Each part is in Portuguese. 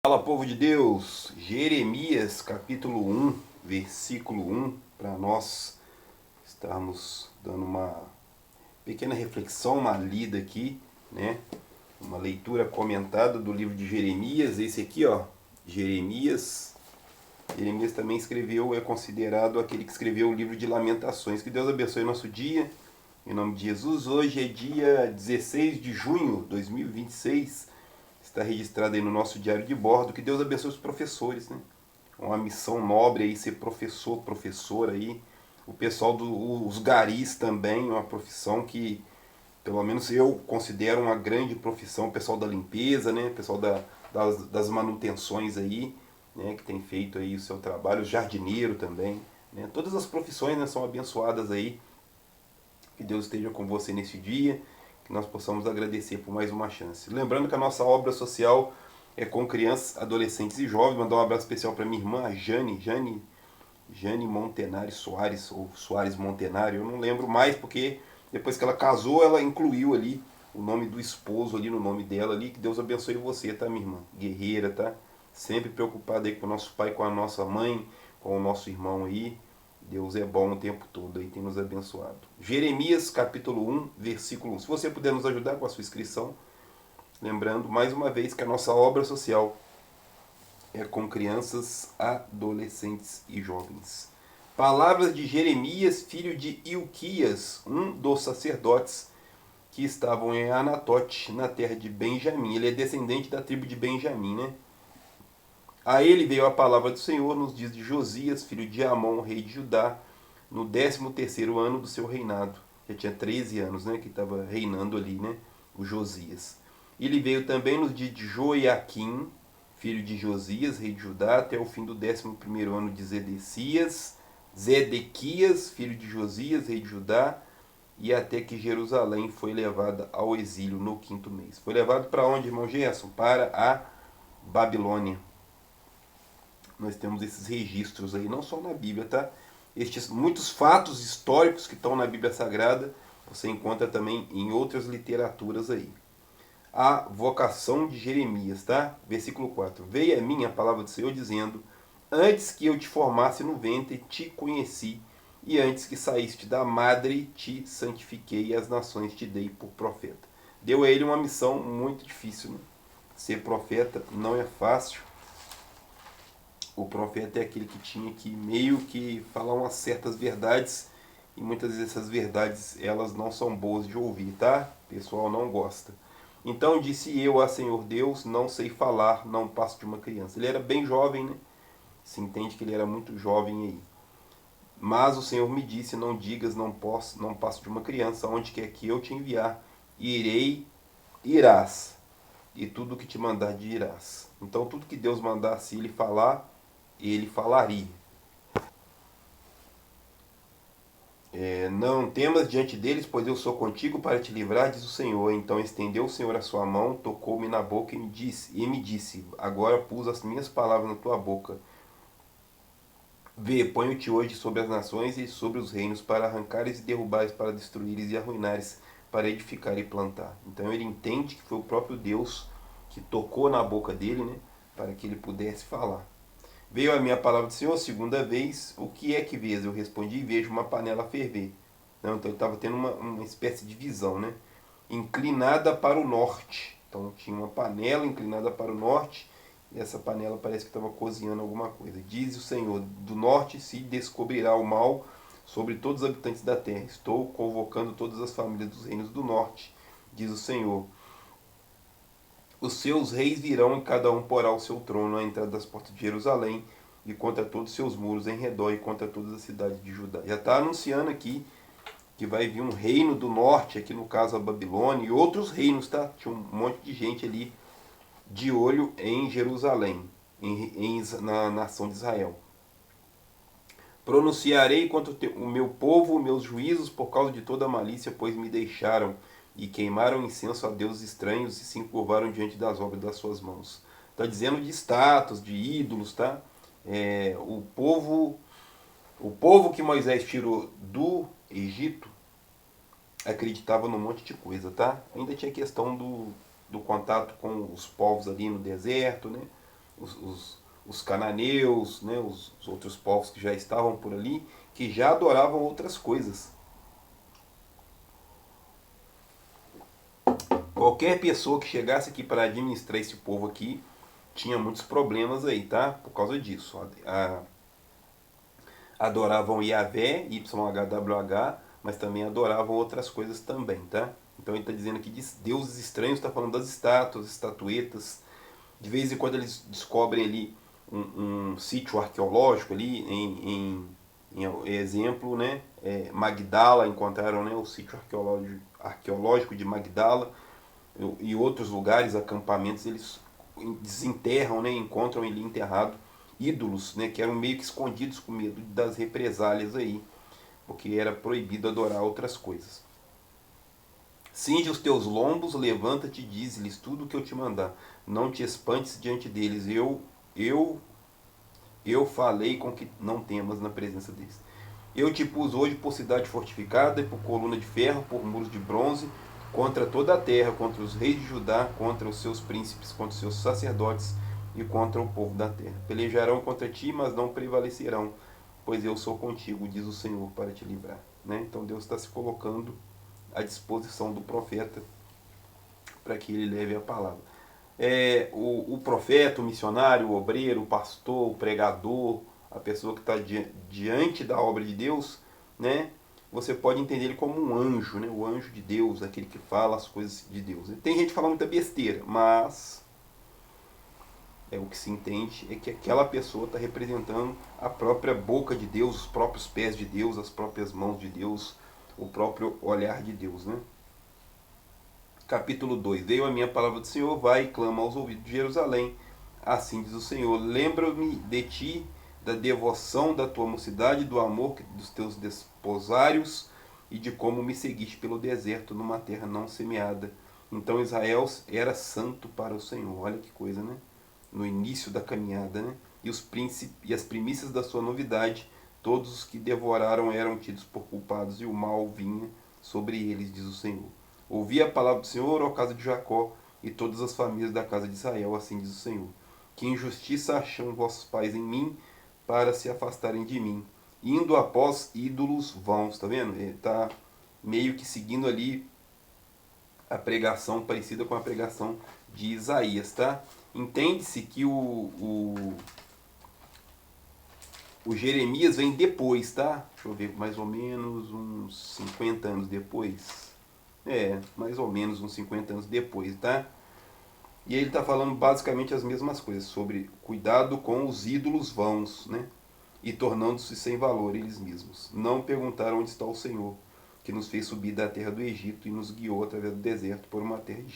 Fala, povo de Deus, Jeremias capítulo 1, versículo 1, para nós estarmos dando uma pequena reflexão, uma lida aqui, né? Uma leitura comentada do livro de Jeremias, esse aqui, ó, Jeremias. Jeremias também escreveu, é considerado aquele que escreveu o livro de Lamentações. Que Deus abençoe nosso dia, em nome de Jesus. Hoje é dia 16 de junho de 2026. Está registrado aí no nosso diário de bordo. Que Deus abençoe os professores, né? Uma missão nobre aí, ser professor, professora aí. O pessoal dos garis também, uma profissão que, pelo menos eu considero uma grande profissão. O pessoal da limpeza, né? O pessoal das manutenções aí, né? Que tem feito aí o seu trabalho. O jardineiro também, né? Todas as profissões, né, são abençoadas aí. Que Deus esteja com você nesse dia, que nós possamos agradecer por mais uma chance. Lembrando que a nossa obra social é com crianças, adolescentes e jovens. Mandar um abraço especial para minha irmã, a Jane Montenari Soares, ou Soares Montenari, eu não lembro mais, porque depois que ela casou, ela incluiu ali o nome do esposo ali no nome dela ali. Que Deus abençoe você, tá, minha irmã? Guerreira, tá? Sempre preocupada aí com o nosso pai, com a nossa mãe, com o nosso irmão aí. Deus é bom o tempo todo e tem nos abençoado. Jeremias capítulo 1, versículo 1. Se você puder nos ajudar com a sua inscrição, lembrando mais uma vez que a nossa obra social é com crianças, adolescentes e jovens. Palavras de Jeremias, filho de Ilquias, um dos sacerdotes que estavam em Anatote, na terra de Benjamim. Ele é descendente da tribo de Benjamim, né? A ele veio a palavra do Senhor nos dias de Josias, filho de Amon, rei de Judá, no 13º ano do seu reinado. Já tinha 13 anos, né, que estava reinando ali, né, o Josias. Ele veio também nos dias de Joiaquim, filho de Josias, rei de Judá, até o fim do 11º ano de Zedequias, filho de Josias, rei de Judá, e até que Jerusalém foi levada ao exílio no 5º mês. Foi levado para onde, irmão Gerson? Para a Babilônia. Nós temos esses registros aí, não só na Bíblia, tá? Estes muitos fatos históricos que estão na Bíblia Sagrada, você encontra também em outras literaturas aí. A vocação de Jeremias, tá? Versículo 4. Veio a mim a palavra do Senhor dizendo: antes que eu te formasse no ventre, te conheci, e antes que saíste da madre, te santifiquei, e as nações te dei por profeta. Deu a ele uma missão muito difícil, né? Ser profeta não é fácil. O profeta é aquele que tinha que meio que falar umas certas verdades, e muitas vezes essas verdades elas não são boas de ouvir, tá? O pessoal não gosta. Então disse eu a Senhor Deus: não sei falar, não passo de uma criança. Ele era bem jovem, né? Se entende que ele era muito jovem aí. Mas o Senhor me disse: não digas, não passo de uma criança, onde quer que eu te enviar, irás, e tudo o que te mandar dirás. Então tudo que Deus mandasse ele falaria. Não temas diante deles, pois eu sou contigo para te livrar, diz o Senhor. Então estendeu o Senhor a sua mão, tocou-me na boca e me disse: agora pus as minhas palavras na tua boca. Vê, ponho-te hoje sobre as nações e sobre os reinos, para arrancares e derrubares, para destruíres e arruinares, para edificar e plantar. Então ele entende que foi o próprio Deus que tocou na boca dele, né, para que ele pudesse falar. Veio a minha palavra do Senhor, segunda vez: o que é que vês? Eu respondi: vejo uma panela ferver. Não, então ele estava tendo uma espécie de visão, né? Inclinada para o norte. Então tinha uma panela inclinada para o norte, e essa panela parece que estava cozinhando alguma coisa. Diz o Senhor: do norte se descobrirá o mal sobre todos os habitantes da terra. Estou convocando todas as famílias dos reinos do norte, diz o Senhor. Os seus reis virão e cada um porá o seu trono à entrada das portas de Jerusalém e contra todos os seus muros em redor e contra todas as cidades de Judá. Já está anunciando aqui que vai vir um reino do norte, aqui no caso a Babilônia, e outros reinos, tá? Tinha um monte de gente ali de olho em Jerusalém, na nação de Israel. Pronunciarei contra o meu povo meus juízos por causa de toda a malícia, pois me deixaram e queimaram incenso a deuses estranhos e se encurvaram diante das obras das suas mãos. Está dizendo de status, de ídolos, tá? O povo que Moisés tirou do Egito acreditava num monte de coisa, tá? Ainda tinha a questão do contato com os povos ali no deserto, né? os cananeus, né, os outros povos que já estavam por ali, que já adoravam outras coisas. Qualquer pessoa que chegasse aqui para administrar esse povo aqui tinha muitos problemas aí, tá? Por causa disso. Adoravam Yahvé, YHWH, mas também adoravam outras coisas também, tá? Então ele está dizendo aqui de deuses estranhos, está falando das estátuas, estatuetas. De vez em quando eles descobrem ali um sítio arqueológico ali, em exemplo, né? Magdala, encontraram, né, o sítio arqueológico de Magdala e outros lugares, acampamentos, eles desenterram, né, encontram ali enterrado ídolos, né, que eram meio que escondidos com medo das represálias aí, porque era proibido adorar outras coisas. Cinge os teus lombos, levanta-te e dize-lhes tudo o que eu te mandar. Não te espantes diante deles. Eu falei com que não temas na presença deles. Eu te pus hoje por cidade fortificada e por coluna de ferro, por muros de bronze, contra toda a terra, contra os reis de Judá, contra os seus príncipes, contra os seus sacerdotes e contra o povo da terra. Pelejarão contra ti, mas não prevalecerão, pois eu sou contigo, diz o Senhor, para te livrar. Né? Então Deus está se colocando à disposição do profeta para que ele leve a palavra. O profeta, o missionário, o obreiro, o pastor, o pregador, a pessoa que está diante da obra de Deus, né? Você pode entender ele como um anjo, né? O anjo de Deus, aquele que fala as coisas de Deus. Tem gente que fala muita besteira, mas o que se entende é que aquela pessoa está representando a própria boca de Deus, os próprios pés de Deus, as próprias mãos de Deus, o próprio olhar de Deus, né? Capítulo 2. Veio a minha palavra do Senhor, vai e clama aos ouvidos de Jerusalém. Assim diz o Senhor, lembra-me de ti, da devoção da tua mocidade, do amor dos teus desposários e de como me seguiste pelo deserto numa terra não semeada. Então Israel era santo para o Senhor. Olha que coisa, né? No início da caminhada, né? E as primícias da sua novidade, todos os que devoraram eram tidos por culpados e o mal vinha sobre eles, diz o Senhor. Ouvi a palavra do Senhor, ó casa de Jacó, e todas as famílias da casa de Israel, assim diz o Senhor. Que injustiça acham vossos pais em mim, para se afastarem de mim, indo após ídolos vãos, tá vendo? Ele está meio que seguindo ali a pregação parecida com a pregação de Isaías, tá? Entende-se que o Jeremias vem depois, tá? Deixa eu ver, mais ou menos uns 50 anos depois. Mais ou menos uns 50 anos depois, tá? E ele está falando basicamente as mesmas coisas, sobre cuidado com os ídolos vãos, né? E tornando-se sem valor eles mesmos. Não perguntaram onde está o Senhor, que nos fez subir da terra do Egito e nos guiou através do deserto por uma terra de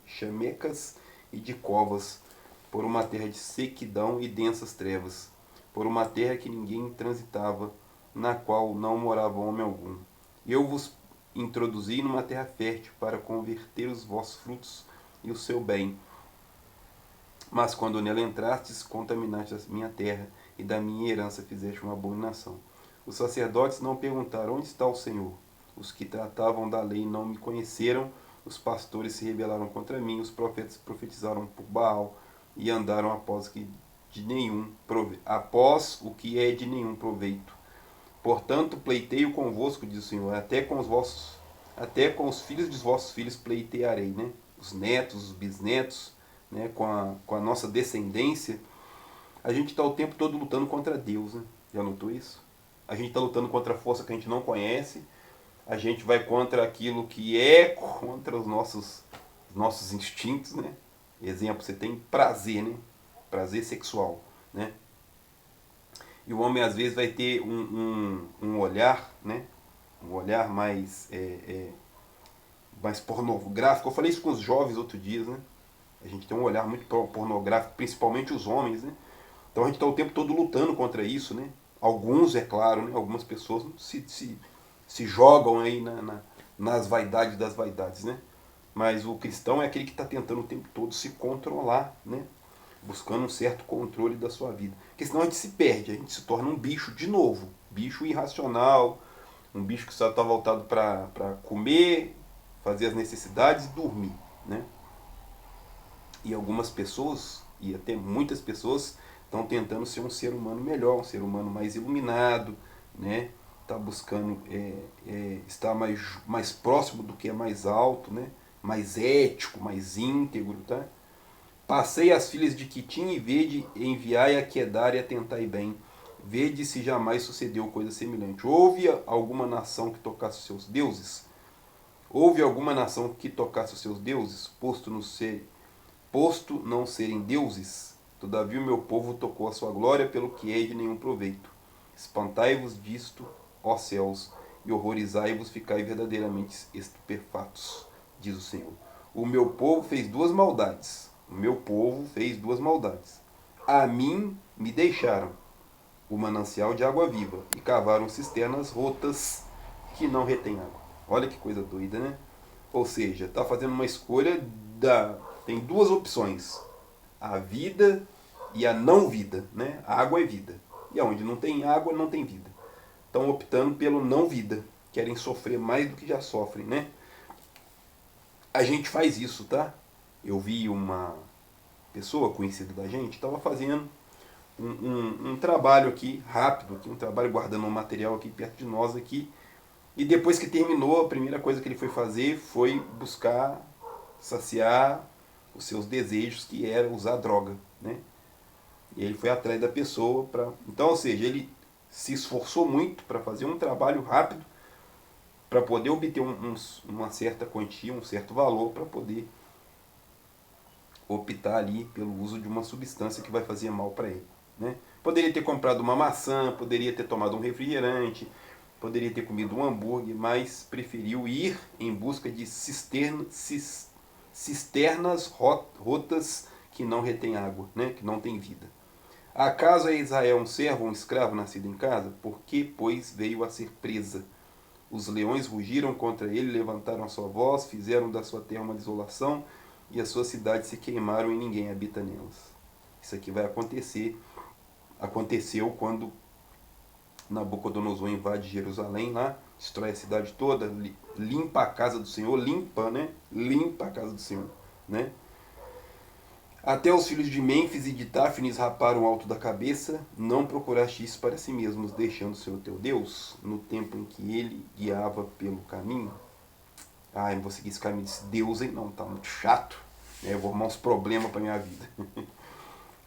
chamecas e de covas, por uma terra de sequidão e densas trevas, por uma terra que ninguém transitava, na qual não morava homem algum. Eu vos introduzi numa terra fértil para converter os vossos frutos e o seu bem. Mas quando nela entrastes, contaminaste a minha terra, e da minha herança fizeste uma abominação. Os sacerdotes não perguntaram onde está o Senhor. Os que tratavam da lei não me conheceram, os pastores se rebelaram contra mim, os profetas profetizaram por Baal e andaram após o que é de nenhum proveito. Portanto, pleiteio convosco, diz o Senhor, até com os filhos dos vossos filhos pleitearei, né? Os netos, os bisnetos, né? Com a nossa descendência. A gente está o tempo todo lutando contra Deus, né? Já notou isso? A gente está lutando contra a força que a gente não conhece. A gente vai contra aquilo que é contra os nossos instintos, né? Exemplo, você tem prazer, né? Prazer sexual, né? E o homem às vezes vai ter um olhar, né? Um olhar mais pornográfico. Eu falei isso com os jovens outro dia, né? A gente tem um olhar muito pornográfico, principalmente os homens, né? Então a gente está o tempo todo lutando contra isso, né? Alguns, é claro, né? Algumas pessoas se jogam aí nas vaidades das vaidades, né? Mas o cristão é aquele que está tentando o tempo todo se controlar, né? Buscando um certo controle da sua vida. Porque senão a gente se perde, a gente se torna um bicho de novo. Bicho irracional, um bicho que só está voltado para comer, fazer as necessidades e dormir, né? E algumas pessoas, e até muitas pessoas estão tentando ser um ser humano melhor, um ser humano mais iluminado, né? Está buscando estar mais próximo do que é mais alto, né? Mais ético, mais íntegro, tá? Passei as filhas de Quitim e vede, enviai a Quedar e atentai bem. Vede se jamais sucedeu coisa semelhante. Houve alguma nação que tocasse os seus deuses? Houve alguma nação que tocasse os seus deuses, posto não serem deuses? Todavia o meu povo tocou a sua glória, pelo que é de nenhum proveito. Espantai-vos disto, ó céus, e horrorizai-vos, ficai verdadeiramente estupefatos, diz o Senhor. O meu povo fez duas maldades. O meu povo fez duas maldades. A mim me deixaram o manancial de água viva e cavaram cisternas rotas que não retêm água. Olha que coisa doida, né? Ou seja, está fazendo uma escolha tem duas opções: a vida e a não vida, né? A água é vida. E onde não tem água, não tem vida. Estão optando pelo não vida. Querem sofrer mais do que já sofrem, né? A gente faz isso, tá? Eu vi uma pessoa conhecida da gente, estava fazendo um trabalho aqui, rápido, aqui, um trabalho guardando um material aqui perto de nós aqui. E depois que terminou, a primeira coisa que ele foi fazer foi buscar saciar os seus desejos, que era usar droga, né? E ele foi atrás da pessoa para... Então, ou seja, ele se esforçou muito para fazer um trabalho rápido para poder obter uma certa quantia, um certo valor, para poder optar ali pelo uso de uma substância que vai fazer mal para ele, né? Poderia ter comprado uma maçã, poderia ter tomado um refrigerante, poderia ter comido um hambúrguer, mas preferiu ir em busca de cisternas rotas que não retêm água, né? Que não tem vida. Acaso é Israel um servo ou um escravo nascido em casa? Por que, pois, veio a ser presa? Os leões rugiram contra ele, levantaram a sua voz, fizeram da sua terra uma desolação, e as suas cidades se queimaram e ninguém habita nelas. Isso aqui vai acontecer. Aconteceu quando Nabucodonosor invade Jerusalém lá, destrói a cidade toda, limpa a casa do Senhor, limpa, né? Limpa a casa do Senhor, né? Até os filhos de Mênfis e de Táfnis raparam o alto da cabeça, não procuraste isso para si mesmos, deixando o Senhor teu Deus, no tempo em que ele guiava pelo caminho. Ah, eu não vou seguir esse caminho desse Deus, hein? Não, tá muito chato, né? Eu vou arrumar uns problemas para minha vida.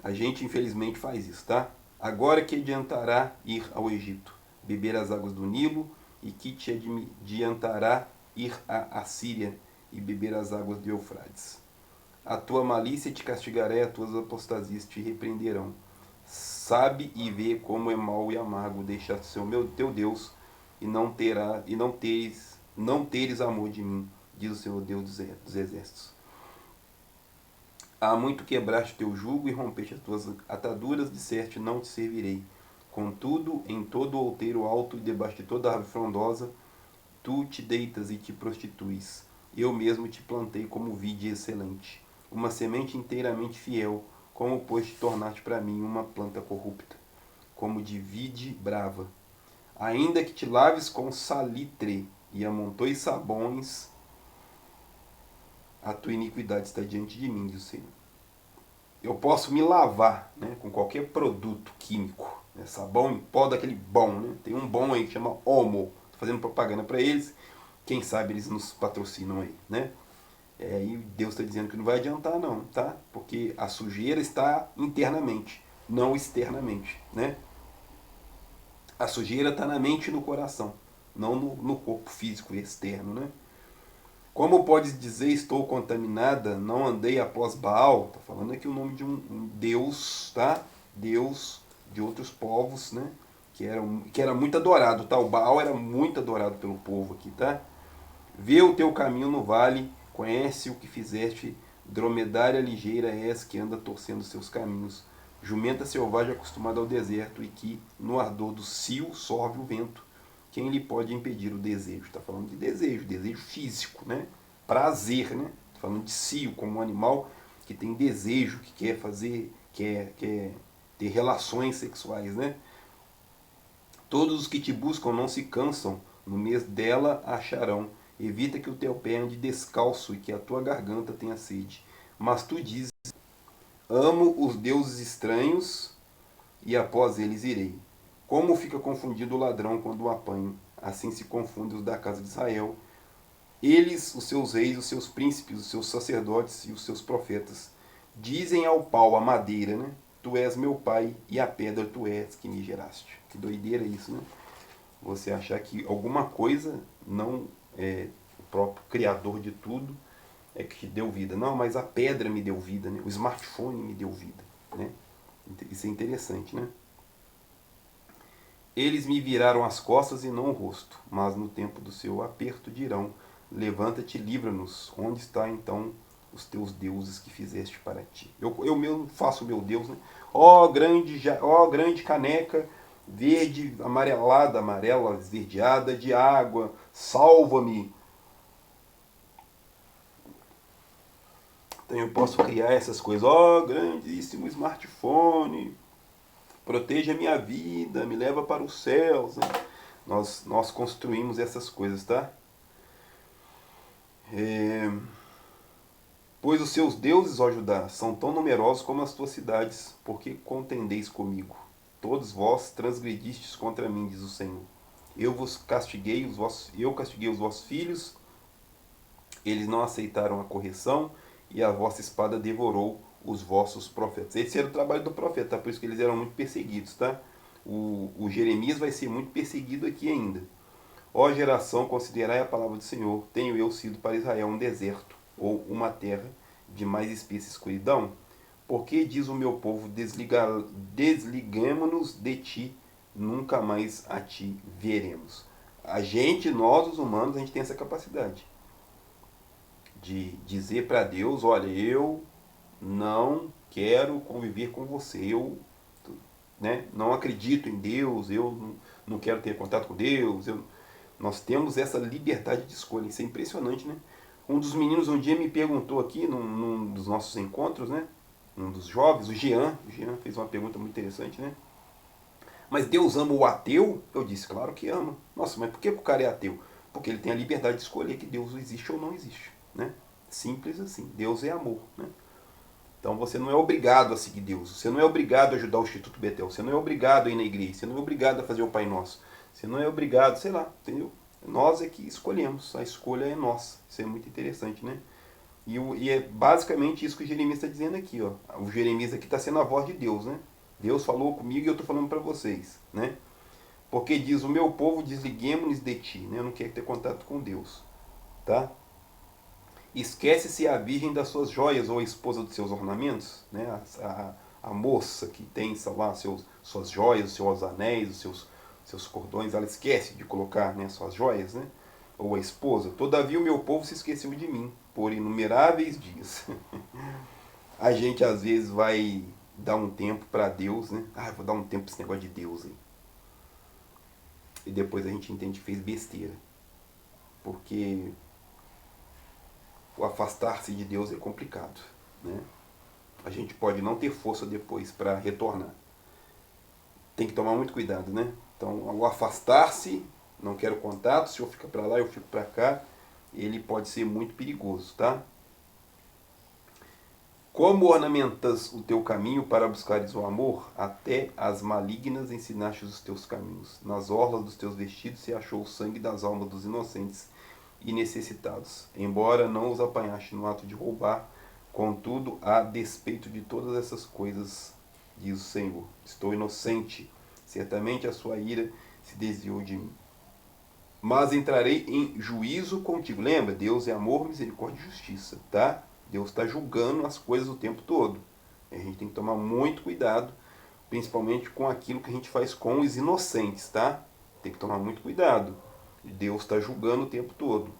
A gente, infelizmente, faz isso, tá? Agora que adiantará ir ao Egito, beber as águas do Nilo, e que te adiantará ir à Assíria e beber as águas do Eufrates. A tua malícia te castigará, as tuas apostasias te repreenderão. Sabe e vê como é mau e amargo deixar ser o teu Deus e não teres amor de mim, diz o Senhor Deus dos exércitos. Há muito quebraste o teu jugo e rompeste as tuas ataduras, disseste, não te servirei. Contudo, em todo o outeiro alto e debaixo de toda árvore frondosa, tu te deitas e te prostituis. Eu mesmo te plantei como vide excelente, uma semente inteiramente fiel, como pois te tornaste para mim uma planta corrupta, como de vide brava. Ainda que te laves com salitre e amontoes sabões, a tua iniquidade está diante de mim, diz o Senhor. Eu posso me lavar, né, com qualquer produto químico, né, sabão em pó daquele bom, né? Tem um bom aí que chama Omo, estou fazendo propaganda para eles, quem sabe eles nos patrocinam aí, né? E Deus está dizendo que não vai adiantar não, tá? Porque a sujeira está internamente, não externamente, né? A sujeira está na mente e no coração, não no corpo físico externo, né? Como podes dizer, estou contaminada, não andei após Baal? Está falando aqui o nome de um Deus, tá? Deus de outros povos, né? Que era muito adorado, tá? O Baal era muito adorado pelo povo aqui, tá? Vê o teu caminho no vale, conhece o que fizeste, dromedária ligeira és que anda torcendo seus caminhos, jumenta selvagem acostumada ao deserto e que, no ardor do cio, sorve o vento. Quem lhe pode impedir o desejo? Está falando de desejo físico, né? Prazer, né? Está falando de cio, como um animal que tem desejo, que quer fazer, quer ter relações sexuais, né? Todos os que te buscam não se cansam, no mês dela acharão. Evita que o teu pé ande descalço e que a tua garganta tenha sede. Mas tu dizes, Amo os deuses estranhos e após eles irei. Como fica confundido o ladrão quando o apanho, assim se confundem os da casa de Israel. Eles, os seus reis, os seus príncipes, os seus sacerdotes e os seus profetas, dizem ao pau, à madeira, né? Tu és meu pai e a pedra tu és que me geraste. Que doideira isso, né? Você achar que alguma coisa não é o próprio criador de tudo é que deu vida. Não, mas a pedra me deu vida, né? O smartphone me deu vida, né? Isso é interessante, né? Eles me viraram as costas e não o rosto, mas no tempo do seu aperto dirão: levanta-te e livra-nos. Onde está então os teus deuses que fizeste para ti? Eu mesmo faço o meu Deus, né? Ó grande caneca verde, amarelada, amarela, esverdeada de água, salva-me. Então eu posso criar essas coisas. Ó grandíssimo smartphone, proteja a minha vida, me leva para os céus, né? Nós construímos essas coisas, tá? Pois os seus deuses, ó Judá, são tão numerosos como as tuas cidades, porque contendeis comigo. Todos vós transgredistes contra mim, diz o Senhor. Eu castiguei os vossos filhos, eles não aceitaram a correção, e a vossa espada devorou os vossos profetas. Esse era o trabalho do profeta, tá? Por isso que eles eram muito perseguidos, tá? O Jeremias vai ser muito perseguido aqui ainda. Ó geração, considerai a palavra do Senhor. Tenho eu sido para Israel um deserto, ou uma terra de mais espessa escuridão? Porque diz o meu povo, desligamo-nos de ti, nunca mais a ti veremos. A gente, nós os humanos, a gente tem essa capacidade de dizer para Deus, olha, eu não quero conviver com você, eu, né, não acredito em Deus, eu não quero ter contato com Deus, nós temos essa liberdade de escolha, isso é impressionante, né? Um dos meninos um dia me perguntou aqui, num dos nossos encontros, né? Um dos jovens, o Jean fez uma pergunta muito interessante, né? Mas Deus ama o ateu? Eu disse, claro que ama. Nossa, mas por que o cara é ateu? Porque ele tem a liberdade de escolher que Deus existe ou não existe, né? Simples assim, Deus é amor, né? Então você não é obrigado a seguir Deus, você não é obrigado a ajudar o Instituto Betel, você não é obrigado a ir na igreja, você não é obrigado a fazer o Pai Nosso, você não é obrigado, sei lá, entendeu? Nós é que escolhemos, a escolha é nossa, isso é muito interessante, né? E é basicamente isso que o Jeremias está dizendo aqui, ó. O Jeremias aqui está sendo a voz de Deus, né? Deus falou comigo e eu estou falando para vocês, né? Porque diz, o meu povo desliguemos-nos de ti, né? Eu não quero ter contato com Deus, tá? Esquece-se a virgem das suas joias ou a esposa dos seus ornamentos, né? A moça que tem, sei lá, suas joias, os seus anéis, seus cordões, ela esquece de colocar, né, suas joias, né? Ou a esposa. Todavia o meu povo se esqueceu de mim por inumeráveis dias. A gente às vezes vai dar um tempo para Deus, né? Ah, vou dar um tempo para esse negócio de Deus aí. E depois a gente entende que fez besteira. Porque o afastar-se de Deus é complicado, né? A gente pode não ter força depois para retornar. Tem que tomar muito cuidado, né? Então, ao afastar-se, não quero contato, se eu fico para lá, eu fico para cá, ele pode ser muito perigoso, tá? Como ornamentas o teu caminho para buscares o amor, até as malignas ensinaste os teus caminhos. Nas orlas dos teus vestidos se achou o sangue das almas dos inocentes e necessitados. Embora não os apanhaste no ato de roubar, contudo, a despeito de todas essas coisas, diz o Senhor, estou inocente. Certamente a sua ira se desviou de mim. Mas entrarei em juízo contigo. Lembra? Deus é amor, misericórdia e justiça, tá? Deus está julgando as coisas o tempo todo. A gente tem que tomar muito cuidado, principalmente com aquilo que a gente faz com os inocentes, tá? Tem que tomar muito cuidado. Deus está julgando o tempo todo.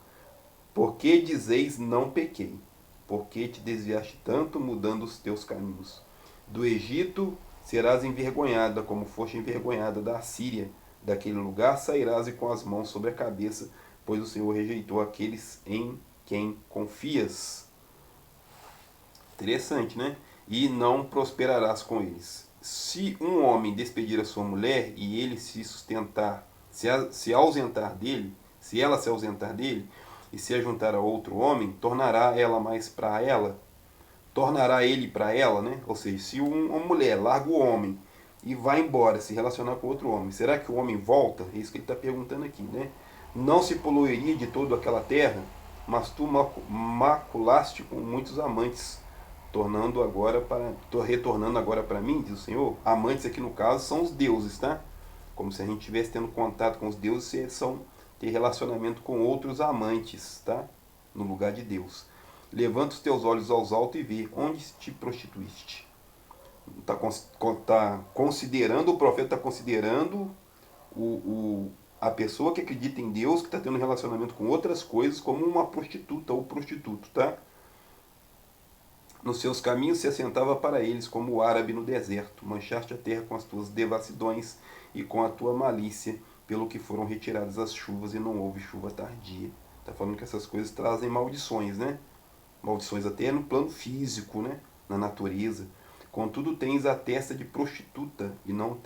Por que dizeis não pequei? Por que te desviaste tanto, mudando os teus caminhos? Do Egito serás envergonhada, como foste envergonhada da Assíria. Daquele lugar sairás e com as mãos sobre a cabeça, pois o Senhor rejeitou aqueles em quem confias. Interessante, né? E não prosperarás com eles. Se um homem despedir a sua mulher e ele se sustentar, se ausentar dele, se ela se ausentar dele e se ajuntar a outro homem, tornará ela mais para ela? tornará ele para ela, né? Ou seja, se uma mulher larga o homem e vai embora se relacionar com outro homem, será que o homem volta? É isso que ele está perguntando aqui, né? Não se poluiria de toda aquela terra, mas tu maculaste com muitos amantes, retornando agora para mim, diz o Senhor. Amantes aqui no caso são os deuses, tá? Como se a gente estivesse tendo contato com os deuses, se são ter relacionamento com outros amantes, tá? No lugar de Deus. Levanta os teus olhos aos altos e vê onde te prostituíste. Tá considerando, o profeta está considerando a pessoa que acredita em Deus, que está tendo um relacionamento com outras coisas, como uma prostituta ou prostituto, tá? Nos seus caminhos se assentava para eles como o árabe no deserto. Manchaste a terra com as tuas devassidões e com a tua malícia, pelo que foram retiradas as chuvas e não houve chuva tardia. Está falando que essas coisas trazem maldições, né? Maldições até no plano físico, né? Na natureza. Contudo tens a testa de prostituta e não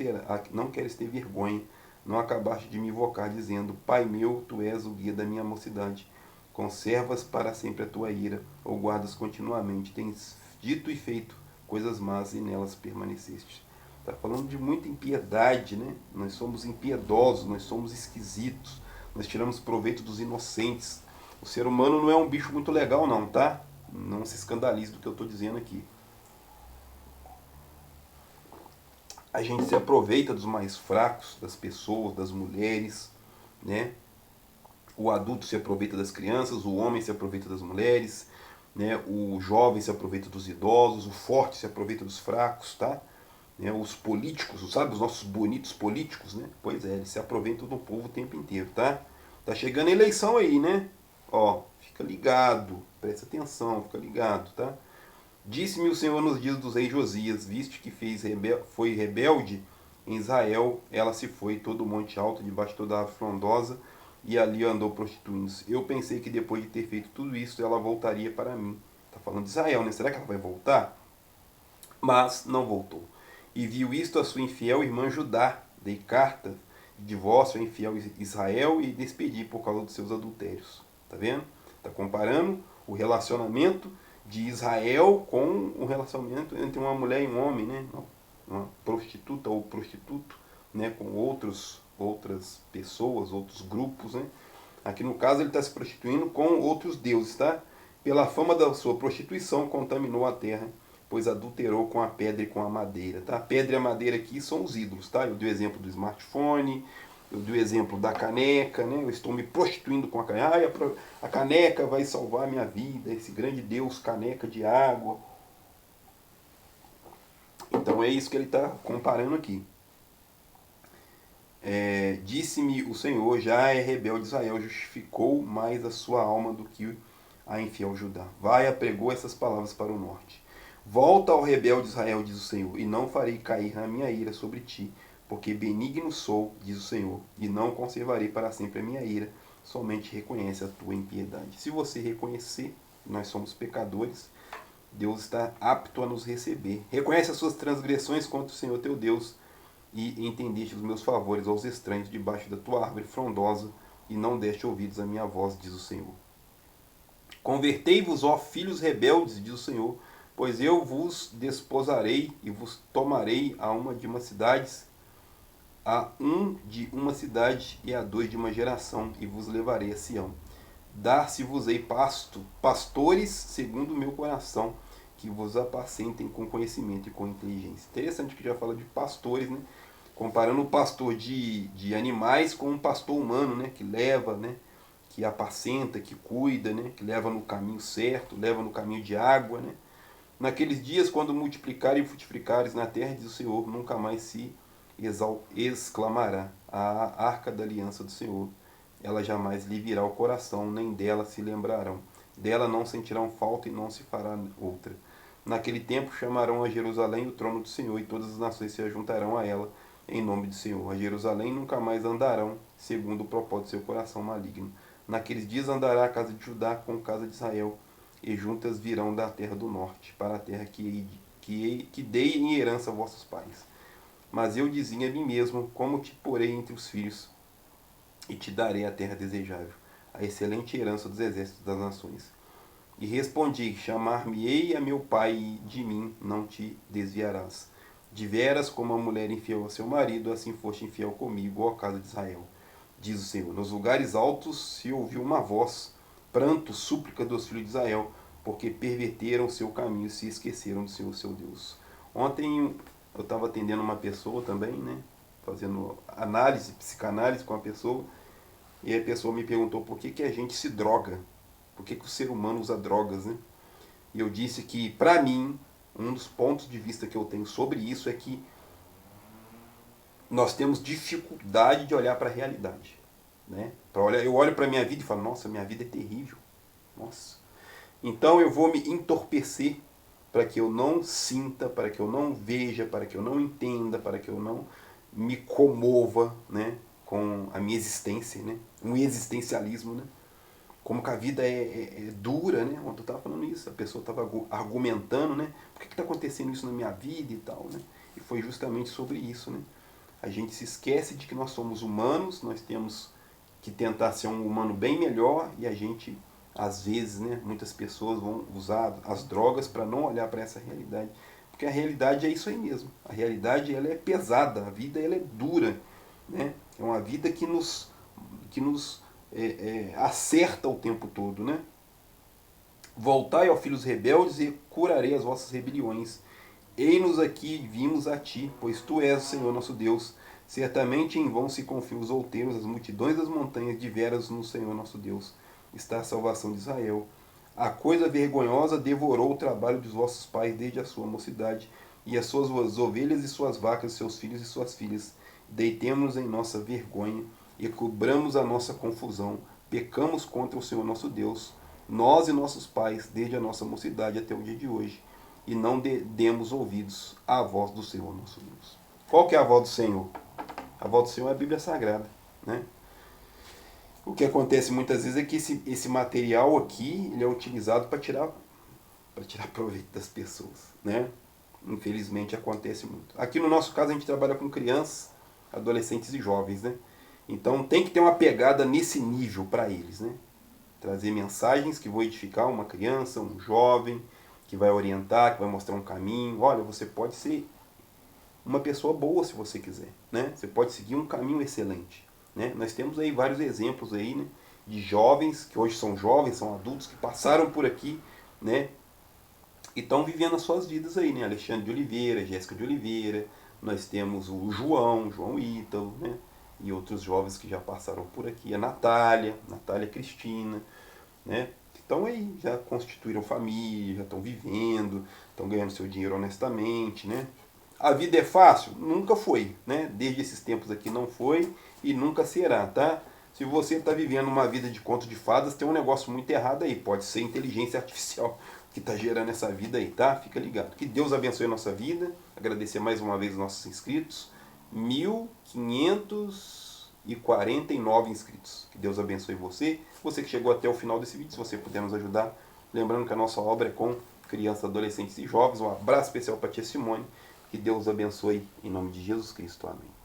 queres ter vergonha. Não acabaste de me invocar, dizendo: Pai meu, tu és o guia da minha mocidade. Conservas para sempre a tua ira, ou guardas continuamente. Tens dito e feito coisas más e nelas permaneceste. Está falando de muita impiedade, né? Nós somos impiedosos, nós somos esquisitos, nós tiramos proveito dos inocentes. O ser humano não é um bicho muito legal não, tá? Não se escandalize do que eu estou dizendo aqui. A gente se aproveita dos mais fracos, das pessoas, das mulheres, né? O adulto se aproveita das crianças, o homem se aproveita das mulheres, né? O jovem se aproveita dos idosos, o forte se aproveita dos fracos, tá? Né? Os políticos, sabe, os nossos bonitos políticos, né? Pois é, eles se aproveitam do povo o tempo inteiro, tá? Tá chegando a eleição aí, né? Ó, fica ligado, presta atenção, fica ligado, tá? Disse-me o Senhor nos dias dos reis Josias, viste que foi rebelde em Israel, ela se foi, todo o monte alto, debaixo de toda a árvore frondosa, e ali andou prostituindo-se. Eu pensei que depois de ter feito tudo isso, ela voltaria para mim. Está falando de Israel, né? Será que ela vai voltar? Mas não voltou. E viu isto a sua infiel irmã Judá. Dei carta de divórcio a infiel Israel e despedi por causa dos seus adultérios. Tá vendo? Está comparando o relacionamento de Israel com o relacionamento entre uma mulher e um homem, né? Uma prostituta ou prostituto, né? Com outras pessoas, outros grupos, né? Aqui no caso ele está se prostituindo com outros deuses, tá? Pela fama da sua prostituição contaminou a terra, pois adulterou com a pedra e com a madeira, tá? A pedra e a madeira aqui são os ídolos, tá? Eu dei o exemplo do smartphone, eu dei o exemplo da caneca, né? Eu estou me prostituindo com a caneca. A caneca vai salvar a minha vida, esse grande Deus, caneca de água. Então é isso que ele está comparando aqui. Disse-me o Senhor, já é rebelde Israel, justificou mais a sua alma do que a infiel Judá. Vai, apregou essas palavras para o norte. Volta ao rebelde Israel, diz o Senhor, e não farei cair a minha ira sobre ti, porque benigno sou, diz o Senhor, e não conservarei para sempre a minha ira, somente reconhece a tua impiedade. Se você reconhecer, nós somos pecadores, Deus está apto a nos receber. Reconhece as suas transgressões contra o Senhor teu Deus, e entendeste os meus favores aos estranhos debaixo da tua árvore frondosa, e não deste ouvidos à minha voz, diz o Senhor. Convertei-vos, ó filhos rebeldes, diz o Senhor, pois eu vos desposarei e vos tomarei a um de uma cidade e a dois de uma geração, e vos levarei a Sião. Dar-se-vos-ei pastores segundo o meu coração, que vos apacentem com conhecimento e com inteligência. Interessante que já fala de pastores, né? Comparando o pastor de animais com um pastor humano, né? Que leva, né? Que apacenta, que cuida, né? Que leva no caminho certo, leva no caminho de água, né? Naqueles dias, quando multiplicarem e frutificares na terra, diz o Senhor, nunca mais se exclamará a arca da aliança do Senhor. Ela jamais lhe virá o coração, nem dela se lembrarão. Dela não sentirão falta e não se fará outra. Naquele tempo chamarão a Jerusalém o trono do Senhor, e todas as nações se ajuntarão a ela, em nome do Senhor. A Jerusalém nunca mais andarão, segundo o propósito do seu coração maligno. Naqueles dias andará a casa de Judá com a casa de Israel, e juntas virão da terra do norte, para a terra que dei em herança a vossos pais. Mas eu dizia a mim mesmo, como te porei entre os filhos, e te darei a terra desejável, a excelente herança dos exércitos das nações. E respondi: chamar-me-ei a meu pai, e de mim não te desviarás. De veras, como a mulher infiel a seu marido, assim foste infiel comigo, ó casa de Israel. Diz o Senhor: nos lugares altos se ouviu uma voz, pranto, súplica dos filhos de Israel, porque perverteram o seu caminho e se esqueceram do Senhor, seu Deus. Ontem eu estava atendendo uma pessoa também, né? Fazendo análise, psicanálise com a pessoa, e a pessoa me perguntou por que a gente se droga, por que o ser humano usa drogas, né? E eu disse que, para mim, um dos pontos de vista que eu tenho sobre isso é que nós temos dificuldade de olhar para a realidade. Né? Eu olho para a minha vida e falo, nossa, minha vida é terrível. Nossa. Então eu vou me entorpecer para que eu não sinta, para que eu não veja, para que eu não entenda, para que eu não me comova, né, com a minha existência, né? Um existencialismo, né? Como que a vida é dura, né? Ontem eu estava falando isso, a pessoa estava argumentando, né? Por que está acontecendo isso na minha vida e tal, né? E foi justamente sobre isso, né? A gente se esquece de que nós somos humanos, nós temos que tentar ser um humano bem melhor e a gente, às vezes, né, muitas pessoas vão usar as drogas para não olhar para essa realidade. Porque a realidade é isso aí mesmo. A realidade ela é pesada, a vida ela é dura. Né? É uma vida que nos acerta o tempo todo. Né? Voltai, ó filhos rebeldes, e curarei as vossas rebeliões. Ei-nos aqui, vimos a ti, pois tu és o Senhor nosso Deus. Certamente em vão se confiam os outeiros, as multidões das montanhas, de veras no Senhor nosso Deus está a salvação de Israel. A coisa vergonhosa devorou o trabalho dos vossos pais desde a sua mocidade, e as suas ovelhas e suas vacas, seus filhos e suas filhas. Deitemos-nos em nossa vergonha e cobramos a nossa confusão. Pecamos contra o Senhor nosso Deus, nós e nossos pais, desde a nossa mocidade até o dia de hoje, e não demos ouvidos à voz do Senhor nosso Deus. Qual que é a voz do Senhor? A voz do Senhor é a Bíblia Sagrada. Né? O que acontece muitas vezes é que esse material aqui ele é utilizado para tirar proveito das pessoas. Né? Infelizmente acontece muito. Aqui no nosso caso a gente trabalha com crianças, adolescentes e jovens. Né? Então tem que ter uma pegada nesse nível para eles. Né? Trazer mensagens que vão edificar uma criança, um jovem, que vai orientar, que vai mostrar um caminho. Olha, você pode ser uma pessoa boa se você quiser, né? Você pode seguir um caminho excelente, né? Nós temos aí vários exemplos aí, né, de jovens que hoje são jovens, são adultos que passaram por aqui, né? E estão vivendo as suas vidas aí, né? Alexandre de Oliveira, Jéssica de Oliveira, nós temos o João Ítalo, né? E outros jovens que já passaram por aqui, a Natália Cristina, né? Estão aí, já constituíram família, já estão vivendo, estão ganhando seu dinheiro honestamente, né? A vida é fácil? Nunca foi, né? Desde esses tempos aqui não foi e nunca será, tá? Se você está vivendo uma vida de conto de fadas, tem um negócio muito errado aí. Pode ser inteligência artificial que está gerando essa vida aí, tá? Fica ligado. Que Deus abençoe a nossa vida. Agradecer mais uma vez os nossos inscritos. 1.549 inscritos. Que Deus abençoe você. Você que chegou até o final desse vídeo, se você puder nos ajudar. Lembrando que a nossa obra é com crianças, adolescentes e jovens. Um abraço especial para a tia Simone. Que Deus abençoe em nome de Jesus Cristo. Amém.